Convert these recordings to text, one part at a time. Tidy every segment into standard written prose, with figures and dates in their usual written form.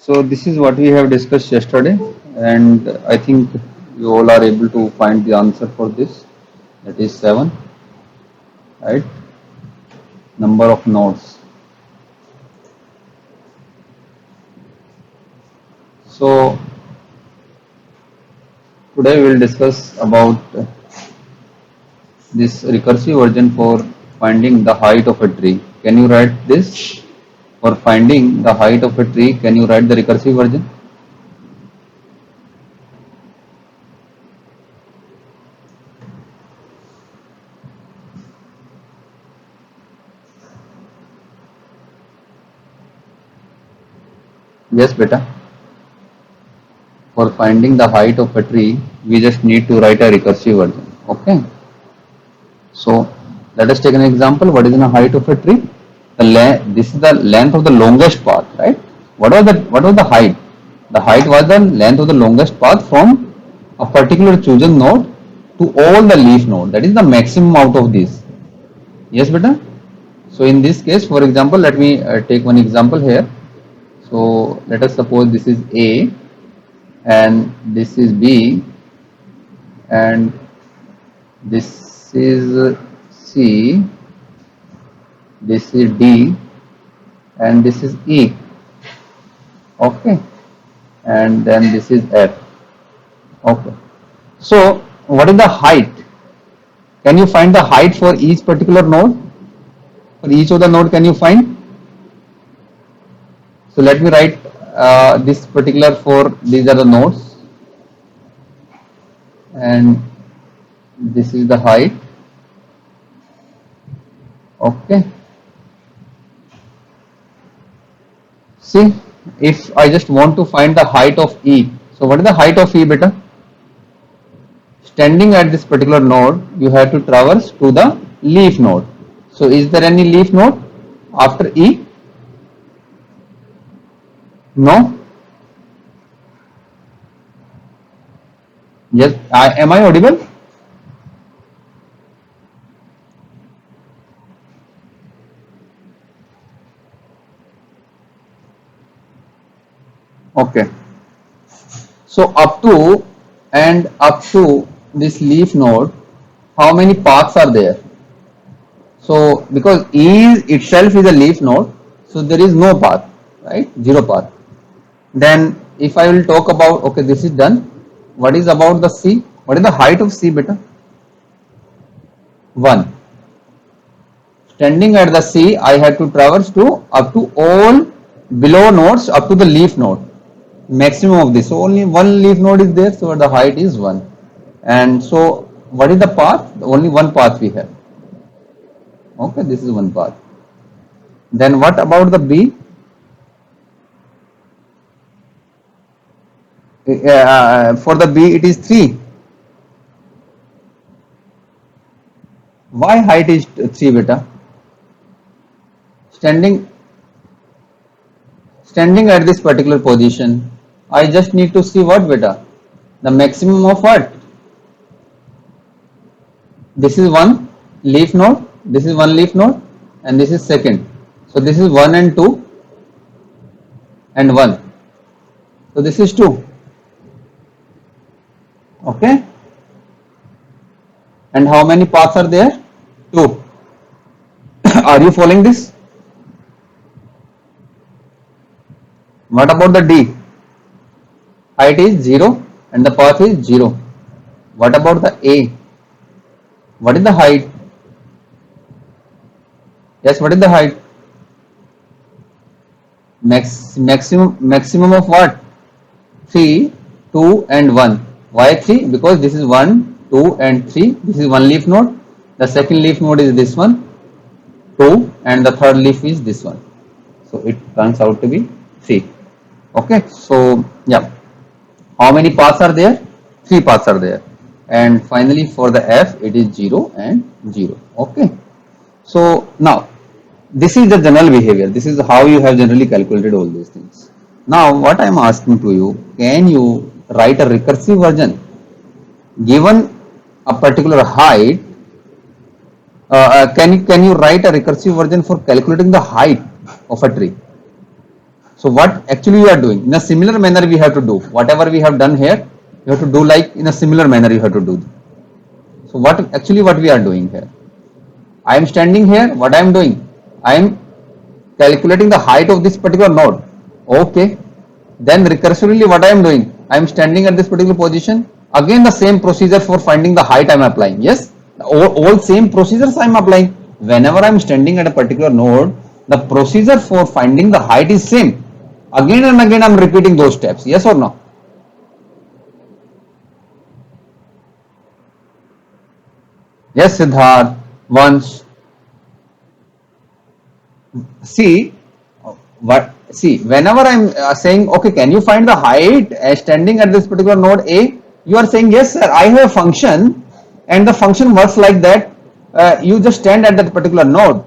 So this is what we have discussed yesterday, and I think you all are able to find the answer for this. That is 7, right? Number of nodes. So today we will discuss about this recursive version for finding the height of a tree. Can you write this? For finding the height of a tree, can you write the recursive version? Yes, beta. For finding the height of a tree, we just need to write a recursive version. Okay. So let us take an example. What is the height of a tree? This is the length of the longest path, right? What was the height? The height was the length of the longest path from a particular chosen node to all the leaf node. That is the maximum out of this. Yes, beta. So in this case, for example, let me take one example here. So let us suppose this is A and this is B and this is C, this is D and this is E. Okay, and then this is F. Okay, so what is the height? Can you find the height for each particular node? For each of the node, can you find? So let me write this particular for these are the nodes, and this is the height. Okay. See, if I just want to find the height of E, so what is the height of E, beta? Standing at this particular node, you have to traverse to the leaf node. So is there any leaf node after E? No? Yes, am I audible? Okay. So up to this leaf node, how many paths are there? So because E itself is a leaf node, so there is no path, right? Zero path. Then if I will talk about, okay, this is done. What is about the C? What is the height of C, beta? 1. Standing at the C, I have to traverse to up to all below nodes up to the leaf node. Maximum of this. So only one leaf node is there, so the height is 1. And so what is the path? Only one path we have. Okay, this is one path. Then what about the B? For the B it is 3. Why height is 3, beta? Standing standing at this particular position, I just need to see what, beta? The maximum of what? This is one leaf node, this is one leaf node, and this is second. So this is 1 and 2 and 1. So this is 2. Okay. And how many paths are there? 2. Are you following this? What about the D? Height is 0 and the path is 0. What about the A? What is the height? Yes, what is the height? Maximum of what? 3, 2 and 1. Why 3? Because this is 1, 2 and 3. This is one leaf node. The second leaf node is this one, 2, and the third leaf is this one. So it turns out to be 3. Okay, so yeah. How many paths are there? 3 paths are there. And finally for the F, it is 0 and 0. Okay. So now, this is the general behavior. This is how you have generally calculated all these things. Now, what I am asking to you, can you write a recursive version given a particular height? Can you write a recursive version for calculating the height of a tree? So what actually you are doing in a similar manner we have to do whatever we have done here. You have to do like in a similar manner you have to do. So what we are doing here? I am standing here. What I am doing? I am calculating the height of this particular node. Okay. Then recursively what I am doing? I am standing at this particular position. Again the same procedure for finding the height I am applying. Yes, all same procedures I am applying. Whenever I am standing at a particular node, the procedure for finding the height is same. Again and again I am repeating those steps. Yes or no? Yes, Siddharth. Once. See, whenever I'm saying, okay, can you find the height standing at this particular node A? You are saying, yes, sir, I have a function and the function works like that. You just stand at that particular node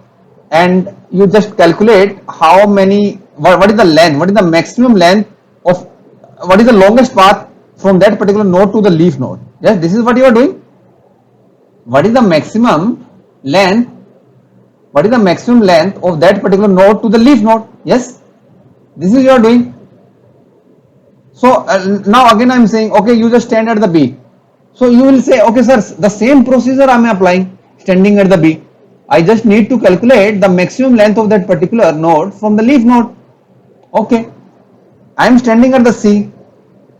and you just calculate how many, what is the length, what is the maximum length of, what is the longest path from that particular node to the leaf node. Yes, this is what you are doing. What is the maximum length? What is the maximum length of that particular node to the leaf node? Yes, this is you are doing. So now again I am saying, okay, you just stand at the B. So you will say, okay, sir, the same procedure I am applying, standing at the B. I just need to calculate the maximum length of that particular node from the leaf node. Okay, I am standing at the C.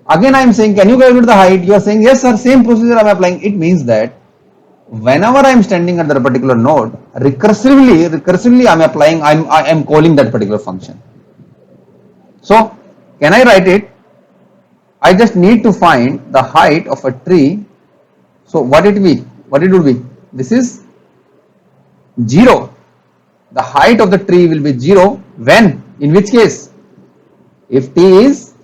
Again I am saying, can you calculate the height? You are saying, yes, sir, same procedure I am applying. It means that whenever I am standing at that particular node, recursively I am applying, I am calling that particular function. So can I write it? I just need to find the height of a tree. So what it will be? What it would be? This is 0. The height of the tree will be 0 when? In which case? If T is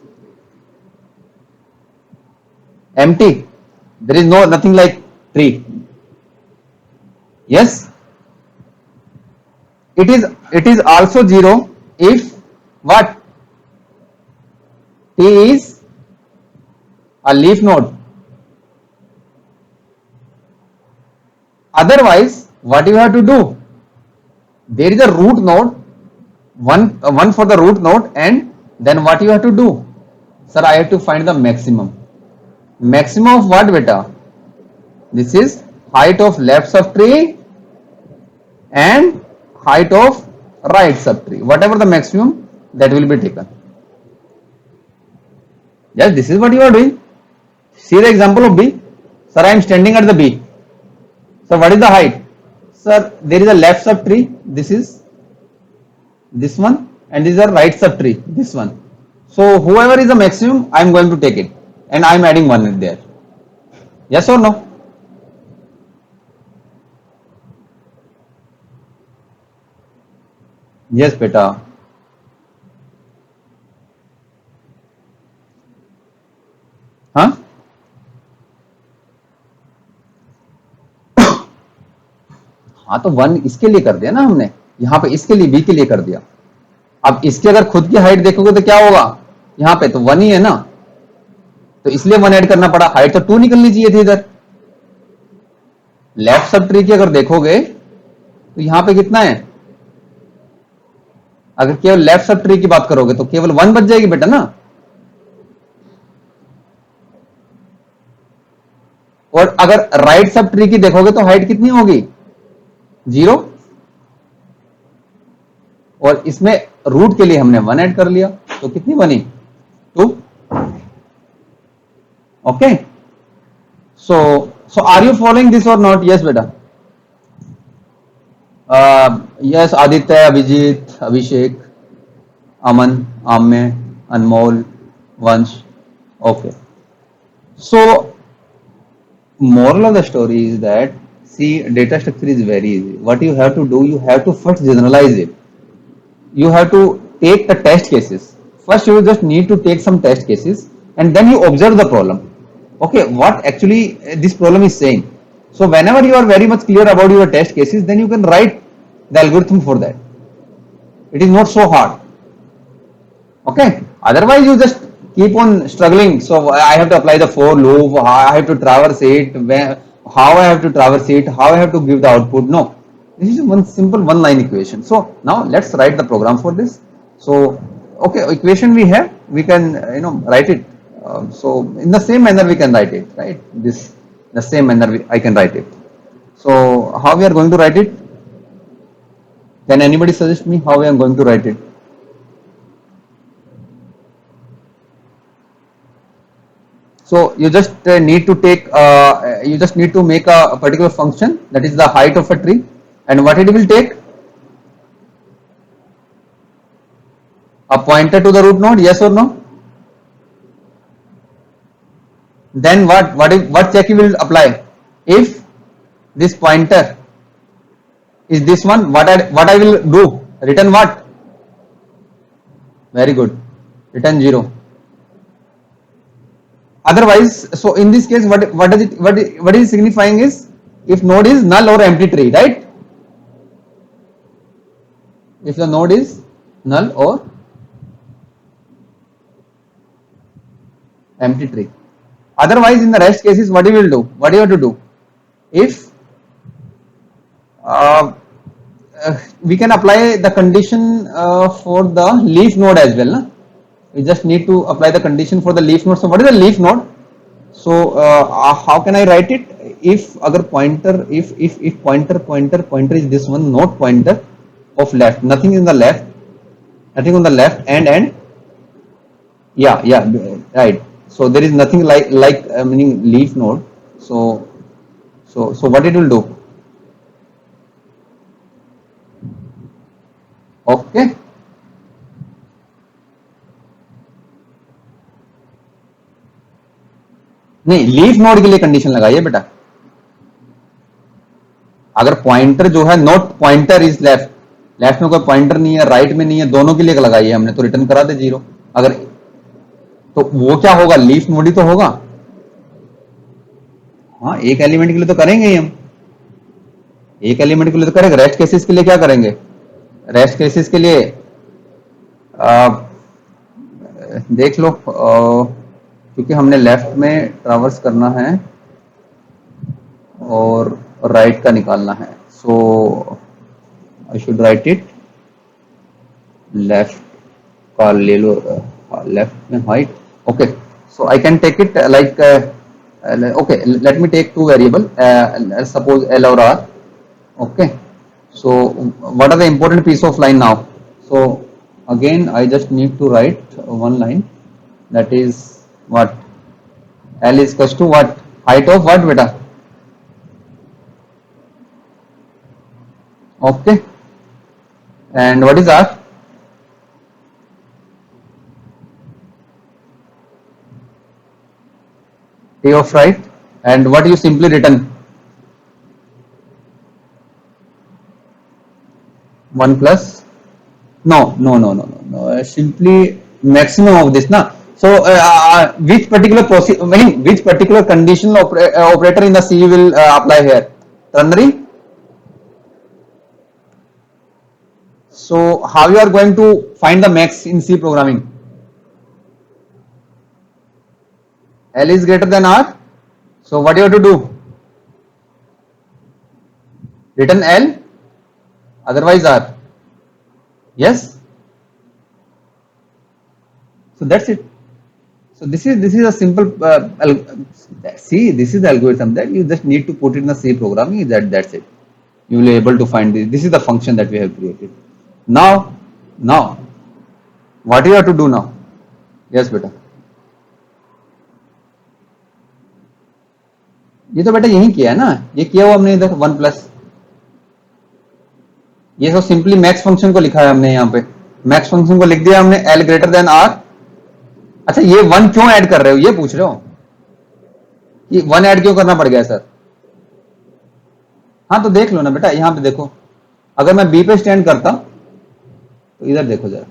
empty, there is nothing like tree. Yes, it is also 0 if what? T is a leaf node. Otherwise, what you have to do? There is a root node, one for the root node, and then what you have to do? Sir, I have to find the maximum. Maximum of what, beta? This is height of left subtree and height of right subtree. Whatever the maximum, that will be taken. Yes, this is what you are doing. See the example of B. Sir, I am standing at the B. So what is the height? Sir, there is a left subtree. This is this one, and this is a right subtree. This one. So whoever is the maximum, I am going to take it, and I am adding one in there. Yes or no? Yes, beta. हाँ हाँ, तो 1 इसके लिए कर दिया ना हमने, यहाँ पे इसके लिए B के लिए कर दिया. अब इसके अगर खुद की हाइट देखोगे तो क्या होगा? यहाँ पे तो 1 ही है ना, तो इसलिए 1 ऐड करना पड़ा. हाइट तो 2 निकलनी चाहिए थी इधर. लेफ्ट सब ट्री की अगर देखोगे तो यहाँ पे कितना है? अगर केवल लेफ्ट सब ट्री की बात करोगे तो केवल 1 बच जाएगी बेटा ना. और अगर राइट सब ट्री की देखोगे तो हाइट कितनी होगी? 0. और इसमें रूट के लिए हमने 1 ऐड कर लिया, तो कितनी बनी? 2. Okay, so are you following this or not? Yes beta. Yes, Aditya, Abhijit, Abhishek, Aman, Amya, Anmol, Vansh. Okay, so moral of the story is that, see, data structure is very easy. What you have to do, you have to first generalize it. You have to take the test cases. First you just need to take some test cases and then you observe the problem. Okay, what actually this problem is saying. So whenever you are very much clear about your test cases, then you can write the algorithm for that. It is not so hard. Okay, otherwise you just keep on struggling. So I have to apply the for loop, I have to traverse it, how I have to traverse it, how I have to give the output. No, this is one simple one line equation. So now let's write the program for this. So okay, equation we have, we can write it. So in the same manner we can write it, right? This the same manner I can write it. So how we are going to write it? Can anybody suggest me how we are going to write it? So you just need to take, you just need to make a particular function, that is the height of a tree, and what it will take? A pointer to the root node, yes or no? Then what check you will apply? If this pointer is this one, what I will do? Return what? Very good. Return 0. Otherwise, so in this case, what is signifying is if node is null or empty tree, right? If the node is null or empty tree. Otherwise, in the rest cases, what you will do? What you have to do? If we can apply the condition for the leaf node as well. Na? We just need to apply the condition for the leaf node. So what is the leaf node? So how can I write it? If agar pointer, if pointer is this one, not pointer of left, nothing in the left, nothing on the left, and yeah, right. So there is nothing like meaning leaf node. So what it will do? Okay. नहीं, leaf node के लिए condition लगाइए बेटा. अगर pointer जो है not pointer is left, left में कोई पॉइंटर नहीं है, राइट में नहीं है, दोनों के लिए लगाइए हमने, तो रिटर्न करा दे 0. अगर तो वो क्या होगा? लीफ नोड ही तो होगा. हाँ, एक एलिमेंट के लिए तो करेंगे ही हम, एक एलिमेंट के लिए तो करेंगे. रेस्ट केसेस के लिए क्या करेंगे? रेस्ट केसेस के लिए देख लो, क्योंकि हमने लेफ्ट में ट्रावर्स करना है और राइट का निकालना है. So I should write it left का ले लो, लेफ्ट में height. Okay, so I can take it like, okay, let me take two variable, suppose L or R. Okay, so what are the important piece of line now? So again I just need to write one line, that is what? L is equals to what? Height of what beta? Okay, and what is R? T of right, and what you simply written? 1 plus, no, simply maximum of this na. So which particular which particular conditional operator in the C will apply here? Ternary. So how you are going to find the max in C programming? L is greater than R. So what you have to do? Return L, otherwise R. Yes. So that's it. So this is a simple see, this is the algorithm that you just need to put it in the C programming. That's it. You will be able to find this. This is the function that we have created. Now what you have to do now? Yes beta. ये तो बेटा यही किया है ना, ये किया हुआ हमने इधर 1 प्लस, ये तो सिंपली मैक्स फंक्शन को लिखा है हमने, यहाँ पे मैक्स फंक्शन को लिख दिया हमने L ग्रेटर देन R. अच्छा, ये 1 क्यों ऐड कर रहे हो, ये पूछ रहे हो? ये 1 ऐड क्यों करना पड़ गया सर? हाँ तो देख लो ना बेटा, यहाँ पे देखो, अगर मैं B पे स्टैंड करता तो इधर देखो जरा,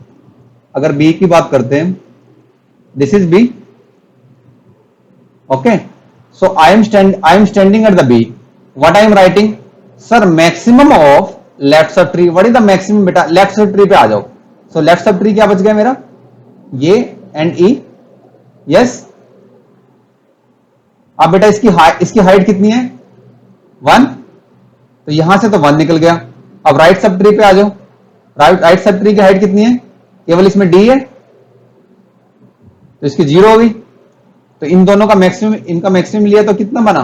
अगर B की बात करते हैं, this is B. Okay, so I am standing at the B. What I am writing? Sir, maximum of left sub tree. What is the maximum बेटा? Left sub tree पे आ जाओ. So left sub tree क्या बच गया मेरा? ये and E. Yes. अब बेटा इसकी हाइट कितनी है? 1. तो यहां से तो 1 निकल गया. अब राइट सब ट्री पे आ जाओ. राइट सब ट्री की हाइट कितनी है? केवल इसमें D है. तो इसकी 0 होगी, तो इन दोनों का मैक्सिमम, इनका मैक्सिमम लिया तो कितना बना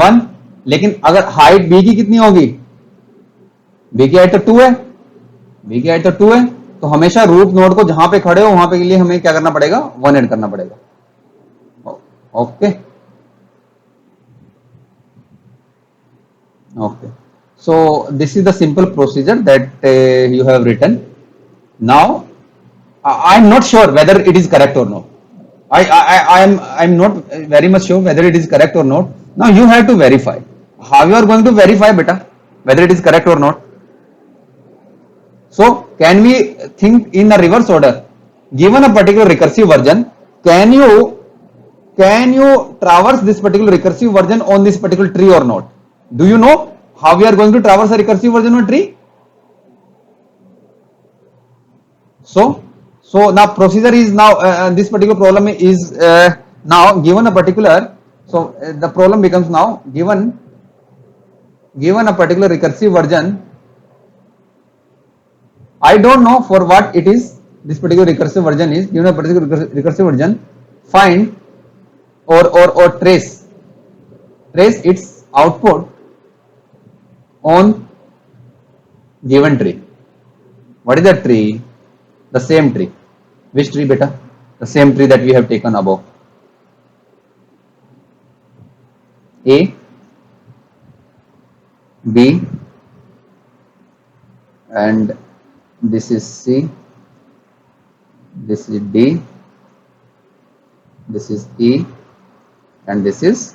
1। लेकिन अगर हाइट बी की कितनी होगी, बी की हाइट तो 2 है, बी की हाइट तो 2 है, तो हमेशा रूट नोड को जहां पे खड़े हो वहां पे के लिए हमें क्या करना पड़ेगा, 1 ऐड करना पड़ेगा। Okay okay, so this is the simple procedure that you have written. Now I'm not sure whether it is correct or not. I'm not very much sure whether it is correct or not. Now you have to verify. How you are going to verify, beta, whether it is correct or not? So can we think in a reverse order? Given a particular recursive version, can you traverse this particular recursive version on this particular tree or not? Do you know how we are going to traverse a recursive version on a tree? So now procedure is now this particular problem is now given a particular, so the problem becomes now given a particular recursive version. I don't know for what it is, this particular recursive version is given a particular recursive version. Find or trace its output on given tree. What is that tree? The same tree. Which tree, beta? The same tree that we have taken above. A, B, and this is C, this is D, this is E, and this is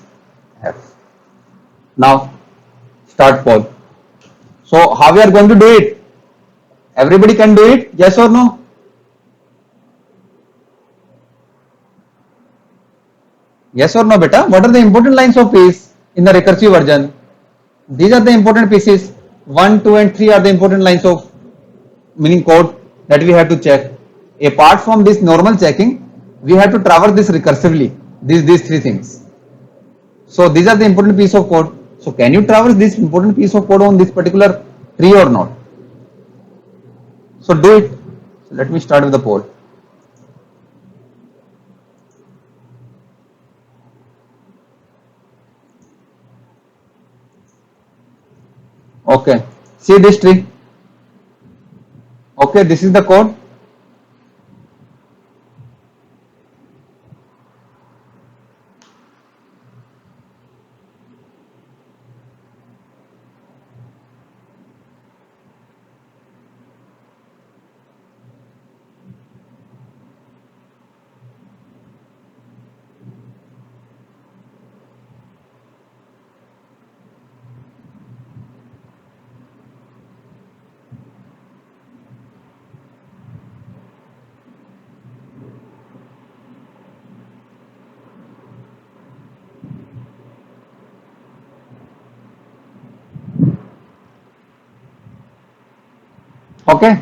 F. Now start poll. So how we are going to do it? Everybody can do it, yes or no? Yes or no, beta? What are the important lines of piece in the recursive version? These are the important pieces. 1, 2 and 3 are the important lines of meaning code that we have to check. Apart from this normal checking, we have to traverse this recursively, these three things. So these are the important piece of code. So can you traverse this important piece of code on this particular tree or not? So do it. So let me start with the poll. Okay, see this tree. Okay, this is the code. Okay,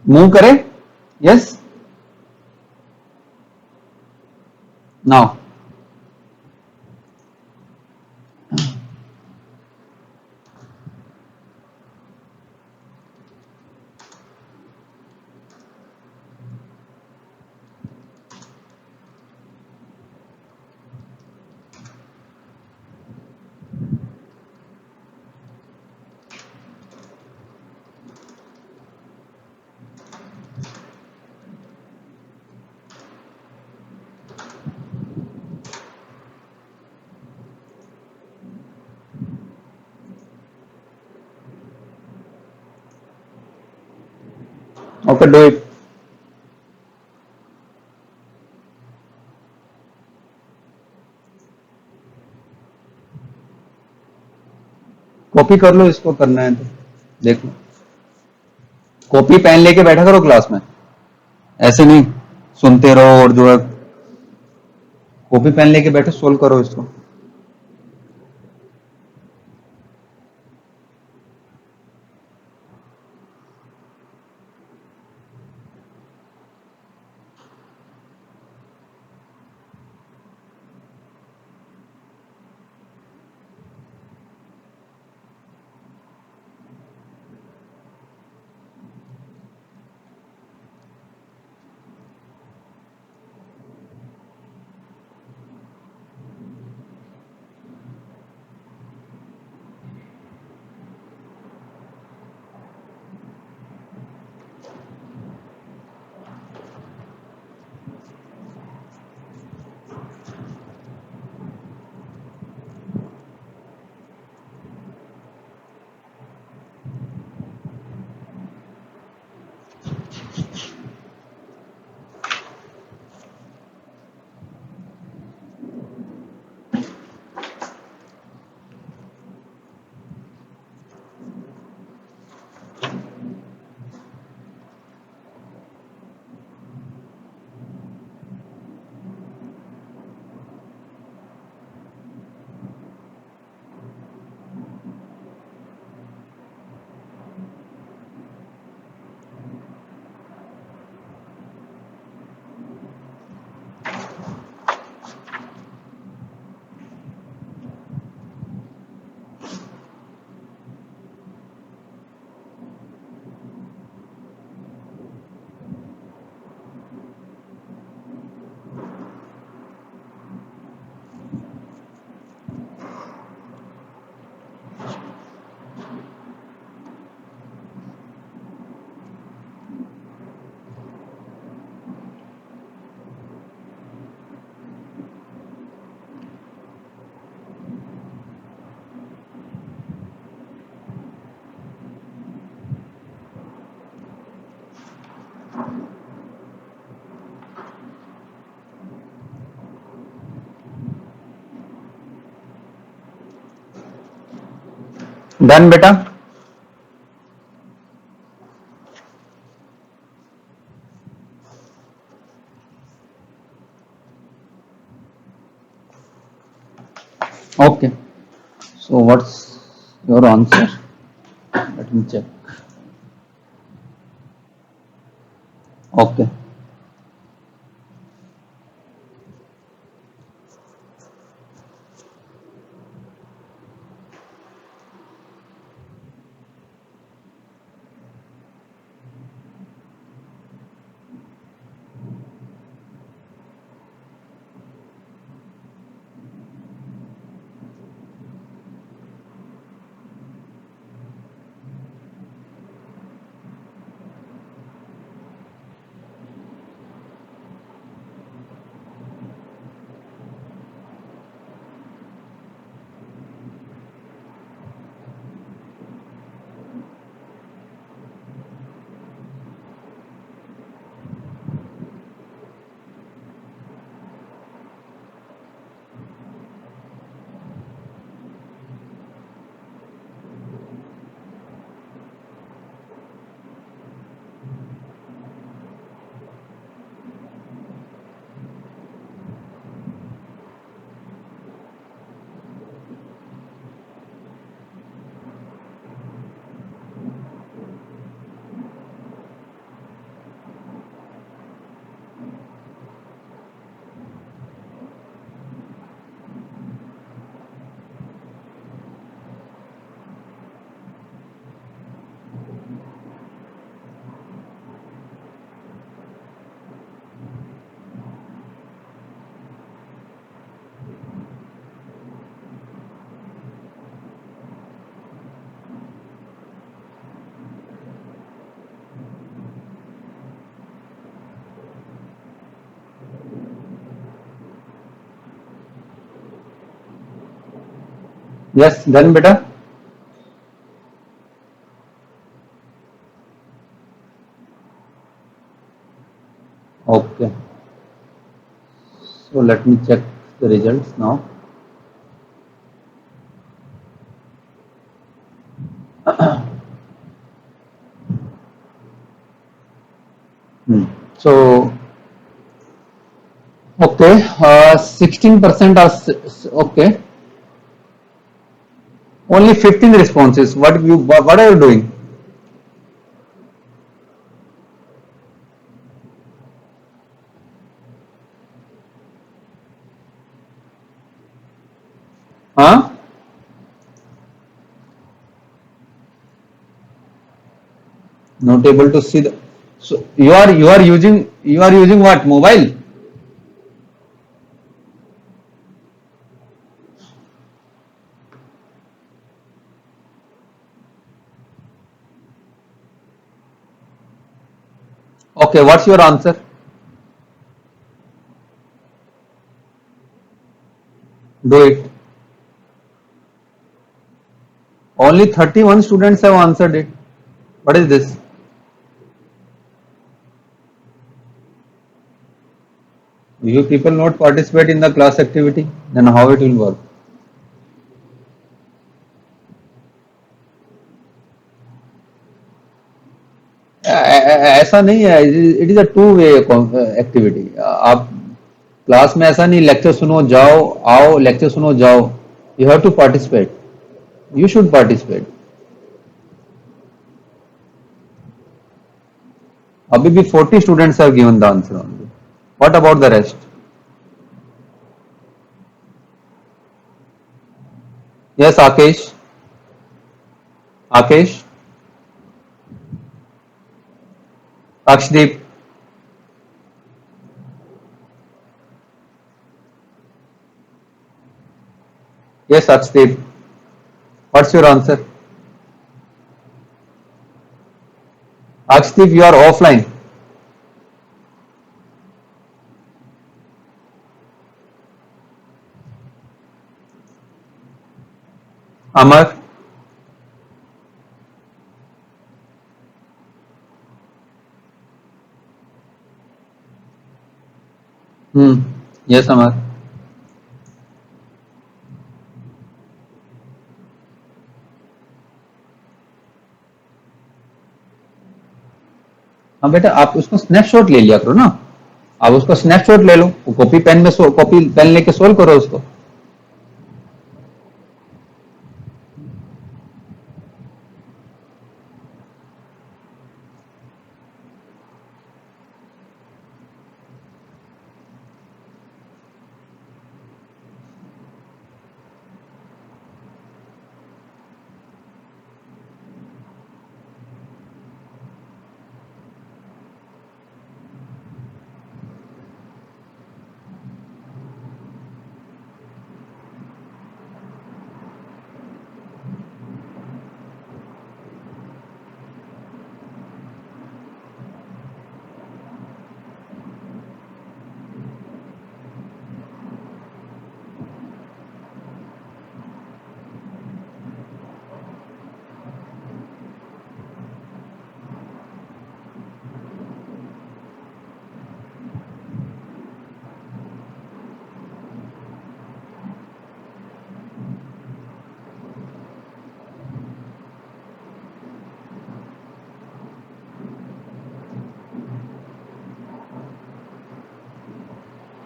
move करे. Yes. Now okay, do it. Copy कर लो, इसको करना है तो देख लो. Copy pen लेके बैठा करो क्लास में, ऐसे नहीं सुनते रहो और जो है कॉपी पेन लेके बैठो, सोल्व करो इसको. डन बेटा. Okay. So what's your answer? Let me check. Okay. Yes, done बेटा. Okay. So let me check the results now. So okay, 16% are okay. Only 15 responses. What are you doing? Huh? Not able to see the. So you are using what, mobile? Okay, what's your answer? Do it. Only 31 students have answered it. What is this? You people not participate in the class activity, then how it will work? ऐसा नहीं है. It is a two way activity. आप class में ऐसा नहीं lecture सुनो जाओ आओ लेक्चर सुनो जाओ. You have to participate. You should participate. अभी भी 40 students have given the answer only. What about the rest? Yes Akesh. Akesh. Akshdeep. Yes Akshdeep. What's your answer? Akshdeep, you are offline. Amar. Yes Amar. हाँ बेटा, आप उसको स्नैपशॉट ले लिया करो ना, आप उसको स्नैपशॉट ले लो, कॉपी पेन में कॉपी पेन लेके सोल्व करो उसको।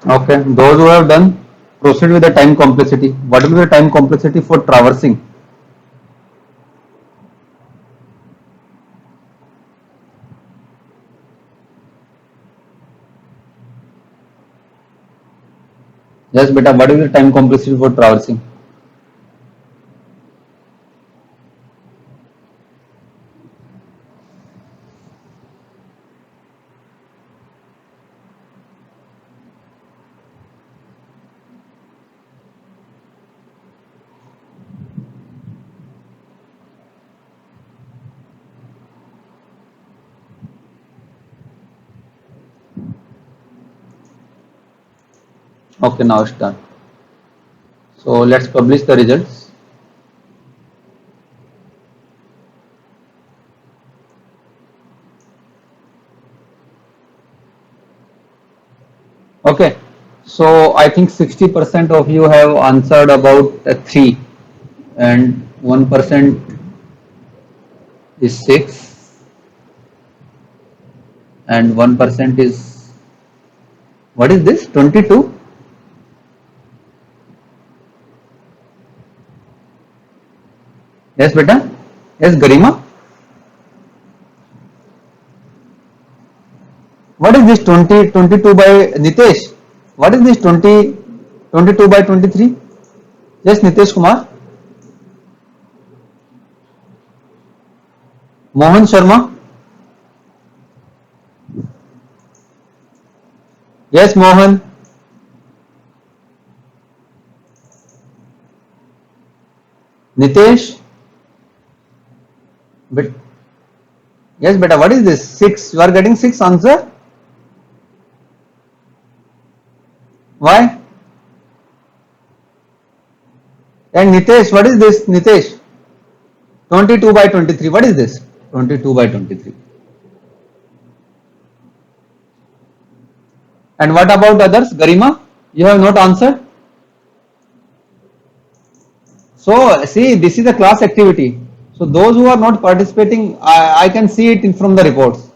Okay, those who have done, proceed with the time complexity. What will be the time complexity for traversing? Yes, beta, what is the time complexity for traversing? Okay, now it's done. So let's publish the results. Okay, so I think 60% of you have answered about 3, and 1% is 6, and 1% is, what is this, 22? Yes, beta. Yes, Garima. What is this 22 by Nitesh? What is this 22 by 23? Yes, Nitesh Kumar. Mohan Sharma. Yes, Mohan. Nitesh. But yes, beta. What is this? 6. You are getting 6 answer. Why? And Nitesh, what is this? Nitesh. 22 by 23. What is this? 22 by 23. And what about others? Garima, you have not answered. So see, this is a class activity. So those who are not participating, I can see it from the reports.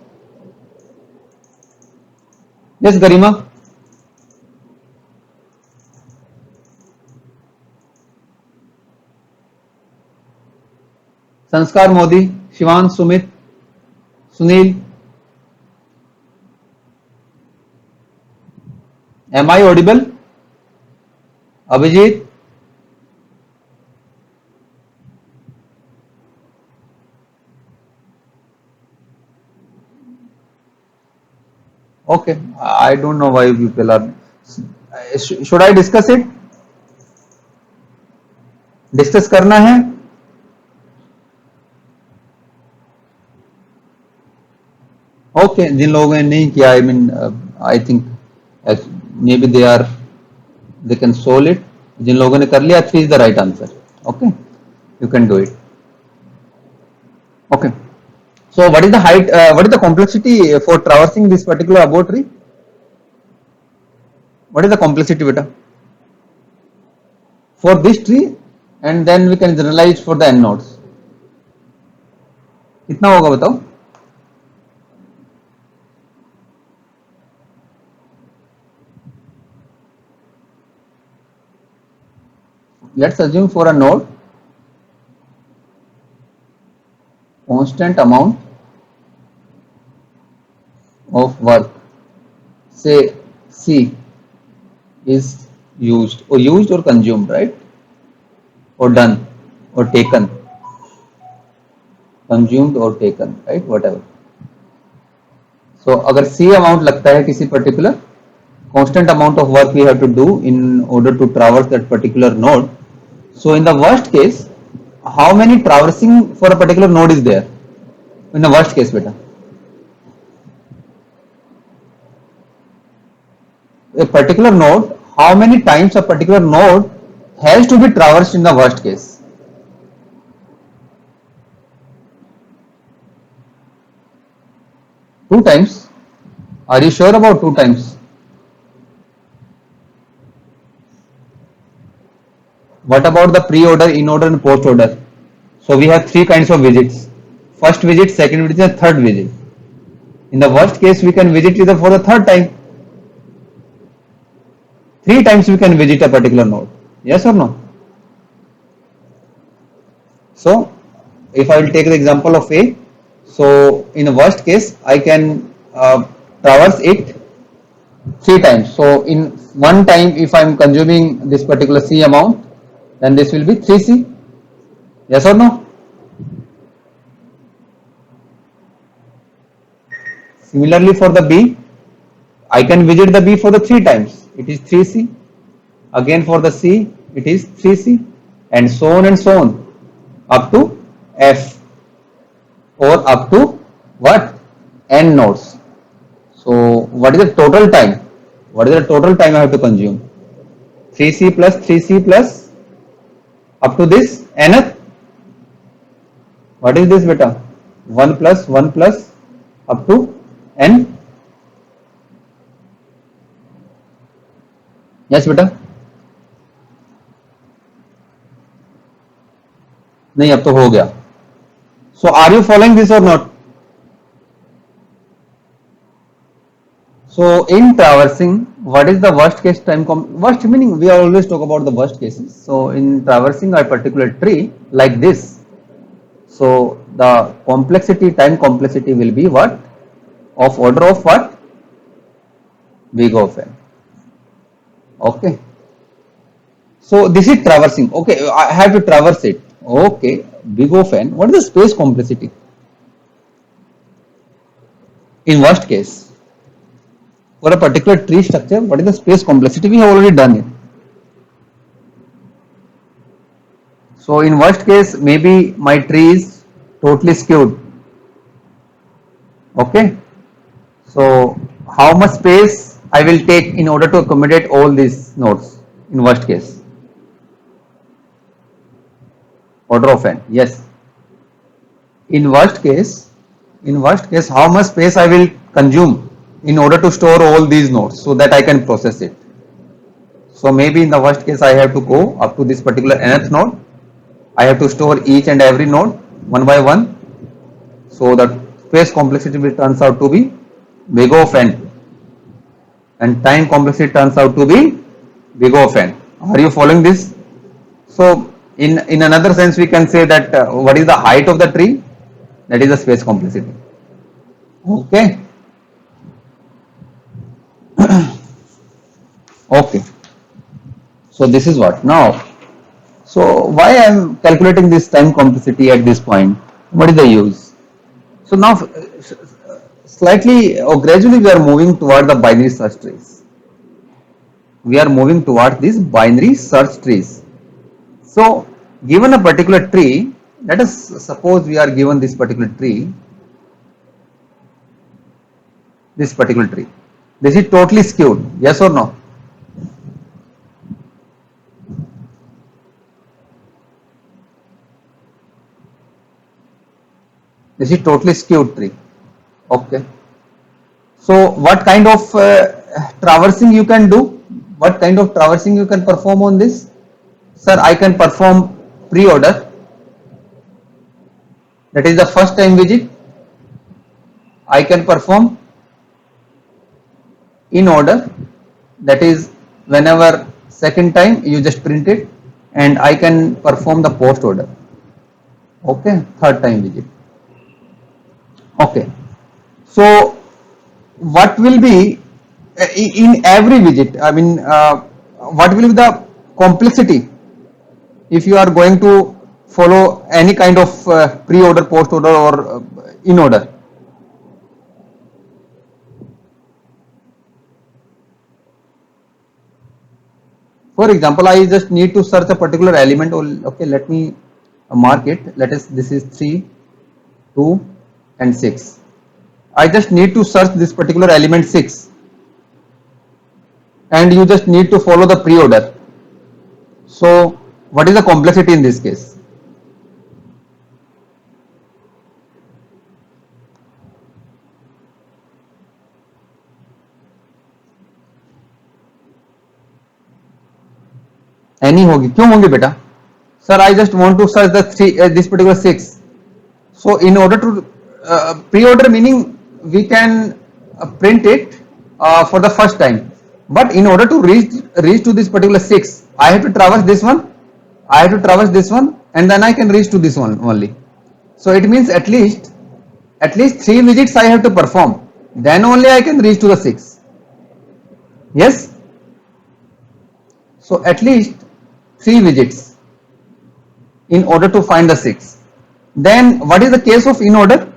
Yes, Garima. Sanskar Modi, Shivan, Sumit, Sunil. Am I audible? Abhijit. Okay, I don't know why people are. Should I discuss it? Discuss करना है? Okay, जिन लोगों ने नहीं किया, I mean I think maybe they can solve it. जिन लोगों ने कर लिया, 3 is the right answer. Okay, you can do it. Okay, so what is the height, what is the complexity for traversing this particular above tree? What is the complexity, beta, for this tree? And then we can generalize for the n nodes. कितना होगा बताओ? let's assume for a node constant amount of work, say C, is used or consumed, right? Or done or taken, consumed or taken, right? Whatever. So अगर C amount लगता है किसी particular constant amount of work we have to do in order to traverse that particular node. So in the worst case, how many traversing for a particular node is there? In the worst case, beta, a particular node, how many times a particular node has to be traversed in the worst case? Two times. Are you sure about two times? What about the pre-order, in-order and post-order? So we have three kinds of visits. First visit, second visit and third visit. In the worst case, we can visit either for the third time. Three times we can visit a particular node. Yes or no? So if I will take the example of A, so in the worst case, I can traverse it three times. So in one time, if I am consuming this particular C amount, then this will be 3C. Yes or no? Similarly for the B, I can visit the B for the three times. It is 3C. Again for the C, it is 3C, and so on up to F, or up to what? N nodes. So what is the total time? What is the total time I have to consume? 3C plus 3C plus up to this nth. What is this, beta? 1 plus up to n. Yes, beta. नहीं, अब तो हो गया. So are you following this or not? So in traversing, what is the worst case time? Worst meaning we always talk about the worst cases. So in traversing a particular tree like this, so the complexity, time complexity will be what? Of order of what? Big O of n. Okay. So this is traversing. Okay, I have to traverse it. Okay, big O of n. What is the space complexity? In worst case, for a particular tree structure, what is the space complexity? We have already done it. So in worst case, maybe my tree is totally skewed. Okay. So how much space I will take in order to accommodate all these nodes in worst case? Order of n. Yes. In worst case, how much space I will consume in order to store all these nodes so that I can process it? So maybe in the worst case, I have to go up to this particular nth node. I have to store each and every node one by one. So the space complexity will turns out to be big O of n, and time complexity turns out to be big O of n. Are you following this? So in another sense, we can say that what is the height of the tree? That is the space complexity. Okay. Okay. So this is what now. So why I am calculating this time complexity at this point? What is the use? So now slightly or gradually we are moving toward the binary search trees. We are moving toward these binary search trees. So given a particular tree, let us suppose we are given this particular tree. This is totally skewed. Yes or no? This is totally skewed tree. Okay. So what kind of traversing you can do? What kind of traversing you can perform on this? Sir, I can perform pre-order. That is the first time visit. I can perform in order. That is whenever second time you just print it, and I can perform the post order. Okay, third time visit. Okay, so what will be in every visit? I mean, what will be the complexity if you are going to follow any kind of pre-order, post-order, or in order? For example, I just need to search a particular element. Okay, let me mark it. Let us. This is 3, 2, and 6. I just need to search this particular element 6, and you just need to follow the pre-order. So, what is the complexity in this case? Any होगी क्यों होंगे बेटा? Sir, I just want to search the this particular 6. So in order to pre-order, meaning we can print it for the first time, but in order to reach to this particular 6, I have to traverse this one, I have to traverse this one, and then I can reach to this one only. So it means at least 3 visits I have to perform, then only I can reach to the 6. Yes. So at least 3 visits in order to find the 6. Then what is the case of in order?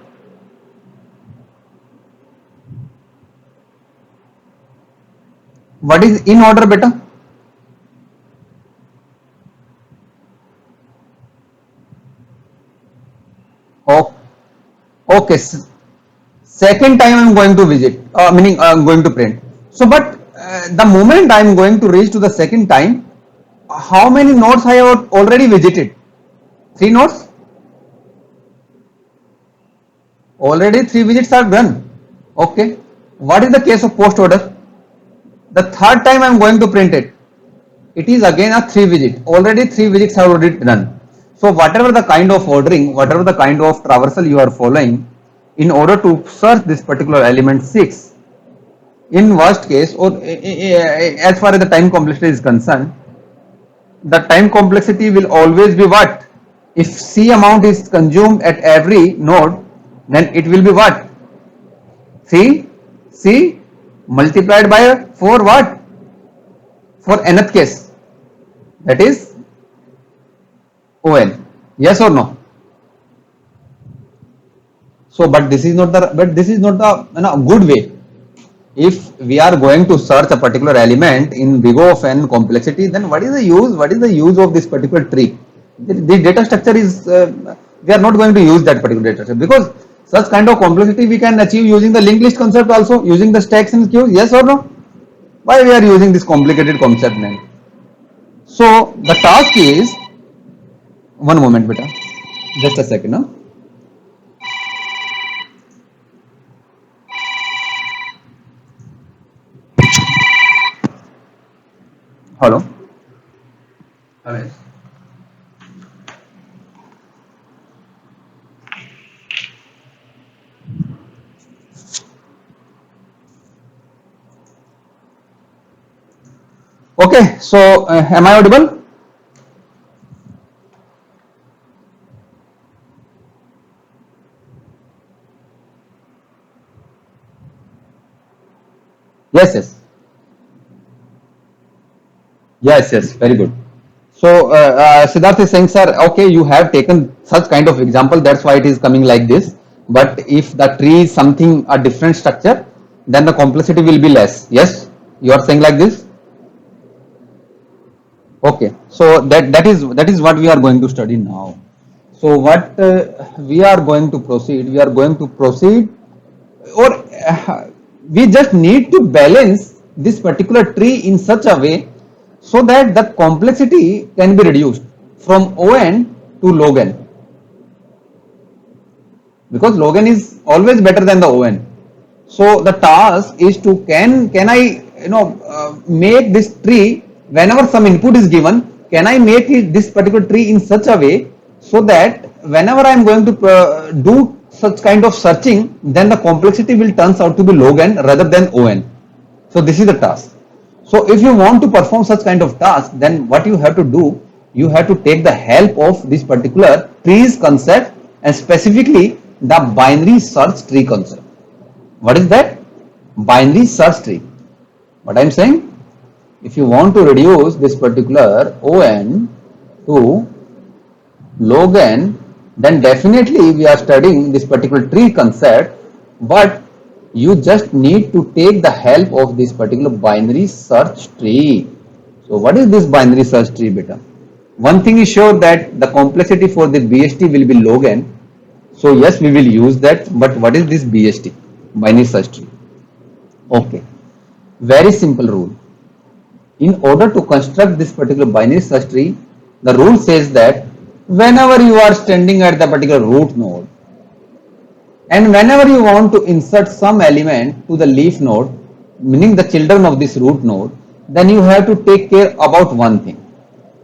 What is in order, beta? Oh, okay. Second time I am going to visit, meaning I am going to print. So, but the moment I am going to reach to the second time, how many nodes I have already visited? 3 nodes? Already 3 visits are done. Okay. What is the case of post order? The third time I am going to print it. It is again a 3 visit. Already 3 visits are already done. So whatever the kind of ordering, whatever the kind of traversal you are following, in order to search this particular element 6, in worst case, or as far as the time complexity is concerned, the time complexity will always be what? If C amount is consumed at every node, then it will be what? C multiplied by 4 what? For nth case, that is ON. Yes or no? So, but this is not the good way. If we are going to search a particular element in big O of n complexity, then what is the use? What is the use of this particular tree? The data structure is we are not going to use that particular data structure, because such kind of complexity we can achieve using the linked list concept also, using the stacks and queues. Yes or no? Why we are using this complicated concept then? So the task is, one moment beta, just a second. Huh? Hello. Hello. Okay, so am I audible? Yes, yes. Yes, very good. So Siddharth is saying, sir, okay, you have taken such kind of example, that's why it is coming like this. But if the tree is something a different structure, then the complexity will be less. Yes, you are saying like this. Okay, so that is what we are going to study now. So what we are going to proceed? We are going to proceed, or we just need to balance this particular tree in such a way so that the complexity can be reduced from ON to log n, because log n is always better than the ON. So the task is to can I make this tree, whenever some input is given, can I make it this particular tree in such a way so that whenever I am going to do such kind of searching, then the complexity will turns out to be log n rather than ON. So this is the task. So if you want to perform such kind of task, then what you have to do, you have to take the help of this particular trees concept, and specifically the binary search tree concept. What is that? Binary search tree. What I am saying? If you want to reduce this particular on to log n, then definitely we are studying this particular tree concept, but you just need to take the help of this particular binary search tree. So what is this binary search tree, beta? One thing is sure that the complexity for the BST will be log n. So yes, we will use that, but what is this BST, binary search tree? Okay, very simple rule. In order to construct this particular binary search tree, the rule says that whenever you are standing at the particular root node, and whenever you want to insert some element to the leaf node, meaning the children of this root node, then you have to take care about one thing.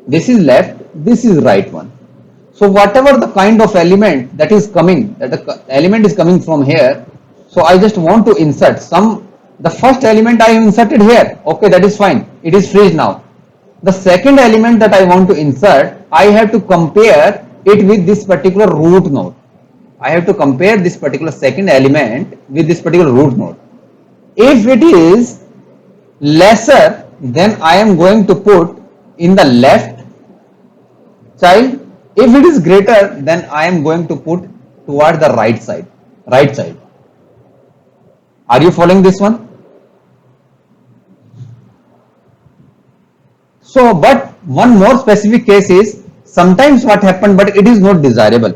This is left, this is right one. So whatever the kind of element that is coming, that the element is coming from here, so I just want to insert some, the first element I have inserted here, okay, that is fine, it is freeze now. The second element that I want to insert, I have to compare it with this particular root node. I have to compare this particular second element with this particular root node. If it is lesser, then I am going to put in the left child. If it is greater, then I am going to put toward the right side. Are you following this one? So, but one more specific case is sometimes what happened, but it is not desirable.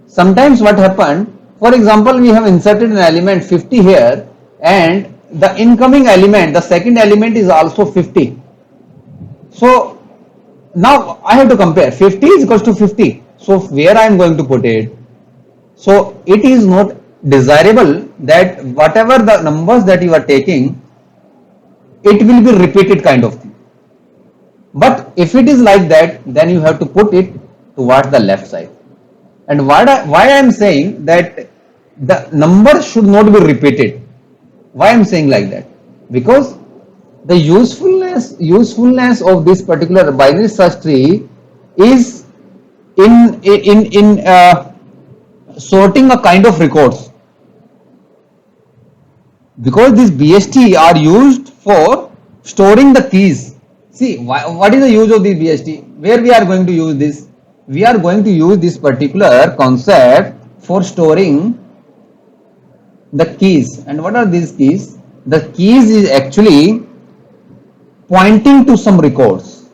Sometimes what happened, for example, we have inserted an element 50 here, and the incoming element, the second element is also 50. So now I have to compare 50 is equals to 50. So where I am going to put it? So it is not desirable that whatever the numbers that you are taking, it will be repeated kind of thing. But if it is like that, then you have to put it towards the left side. And why I am saying that the number should not be repeated. Why I am saying like that? Because the usefulness of this particular binary search tree is in sorting a kind of records. Because these BST are used for storing the keys. See, what is the use of this BST? Where we are going to use this? We are going to use this particular concept for storing the keys. And what are these keys? The keys is actually pointing to some records.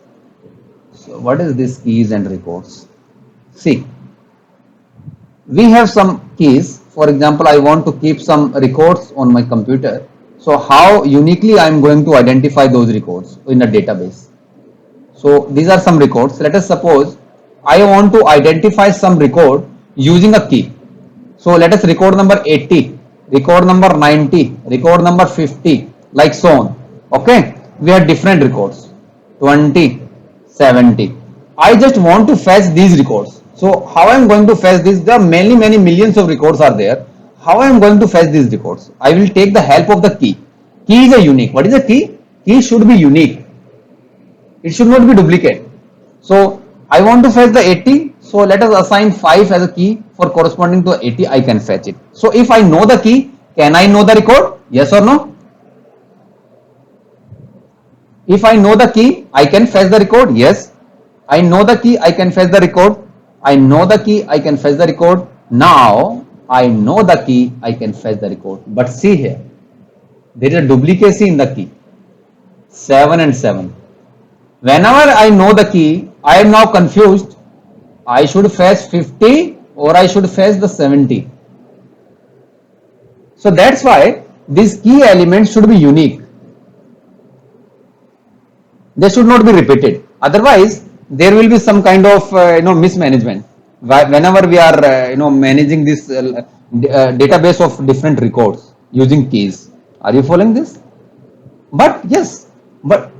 So what is this keys and records? See, we have some keys. For example, I want to keep some records on my computer. So how uniquely I am going to identify those records in a database? So these are some records. Let us suppose I want to identify some record using a key. So let us record number 80, record number 90, record number 50, like so on. Okay, we have different records, 20, 70. I just want to fetch these records. So how I am going to fetch this? There are many millions of records are there. How I am going to fetch these records? I will take the help of the key. Key is a unique. What is a key? Key should be unique. It should not be duplicate. So I want to fetch the 80. So let us assign 5 as a key for corresponding to 80. I can fetch it. So if I know the key, can I know the record? Yes or no? If I know the key, I can fetch the record. Yes. I know the key, I can fetch the record. I know the key, I can fetch the record. Now I know the key, I can fetch the record. But see here, there is a duplicacy in the key. 7 and 7. Whenever I know the key, I am now confused. I should fetch 50 or I should fetch the 70. So that's why these key elements should be unique. They should not be repeated. Otherwise, there will be some kind of mismanagement. Whenever we are managing this database of different records using keys. Are you following this? But yes, but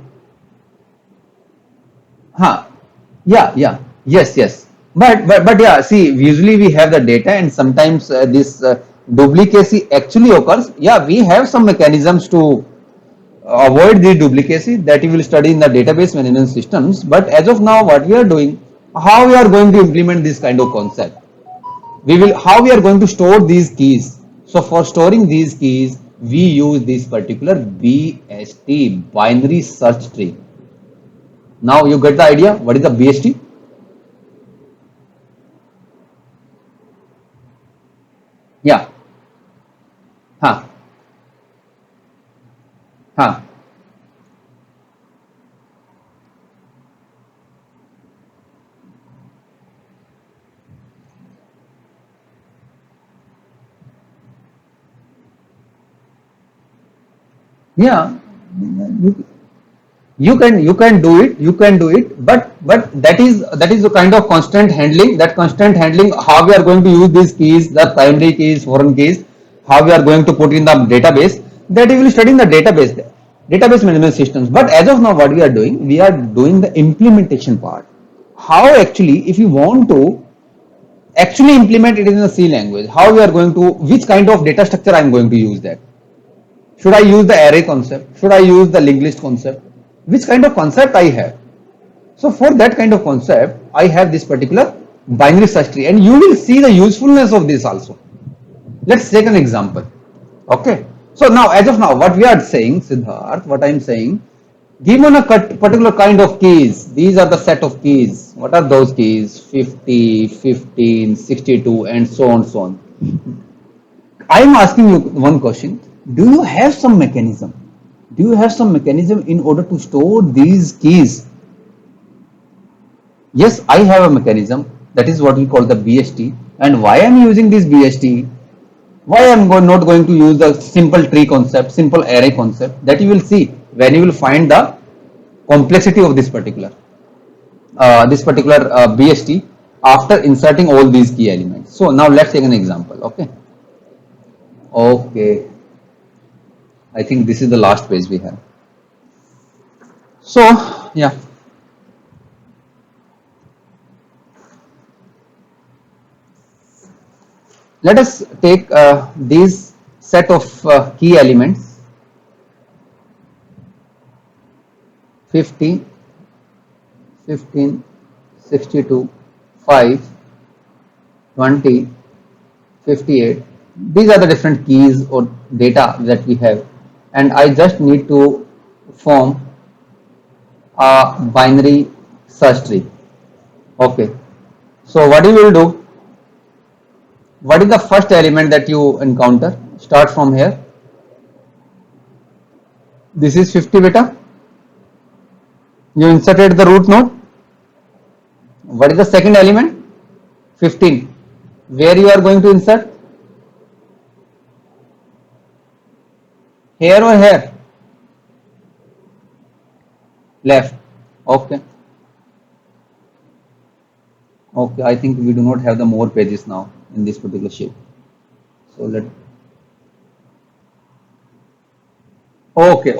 yes. But yeah, see, usually we have the data, and sometimes this duplicacy actually occurs. Yeah, we have some mechanisms to avoid the duplicacy that you will study in the database management systems. But as of now, what we are doing, how we are going to implement this kind of concept, we will, how we are going to store these keys. So for storing these keys, we use this particular BST, binary search tree. Now you get the idea what is the BST? Yeah. Huh. Huh. Yeah. You can do it, but that is a kind of constant handling. That constant handling, how we are going to use these keys, the primary keys, foreign keys, how we are going to put in the database, that we will study in the database management systems. But as of now, what we are doing the implementation part. How actually, if you want to actually implement it in a C language, how we are going to, which kind of data structure I am going to use that. Should I use the array concept? Should I use the linked list concept? Which kind of concept I have? So for that kind of concept, I have this particular binary search tree, and you will see the usefulness of this also. Let's take an example. Okay. So now, as of now, what we are saying, Siddharth, what I am saying, given a particular kind of keys, these are the set of keys. What are those keys? 50, 15, 62, and so on, so on. I am asking you one question. Do you have some mechanism? Do you have some mechanism in order to store these keys? Yes, I have a mechanism. That is what we call the BST. And why I am using this BST? Why I am not going to use the simple tree concept, simple array concept? That you will see when you will find the complexity of this particular BST after inserting all these key elements. So now let's take an example. Okay. Okay. I think this is the last page we have. So yeah. Let us take these set of key elements 50, 15, 62, 5, 20, 58. These are the different keys or data that we have, and I just need to form a binary search tree. Okay. So what you will do? What is the first element that you encounter? Start from here. This is 50 beta. You inserted the root node. What is the second element? 15. Where you are going to insert? Here or here? Left. Okay. Okay, I think we do not have the more pages now in this particular shape. So okay.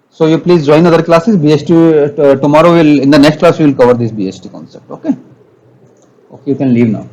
So you please join other classes. BST tomorrow will, in the next class we will cover this BST concept. Okay. Okay, you can leave now.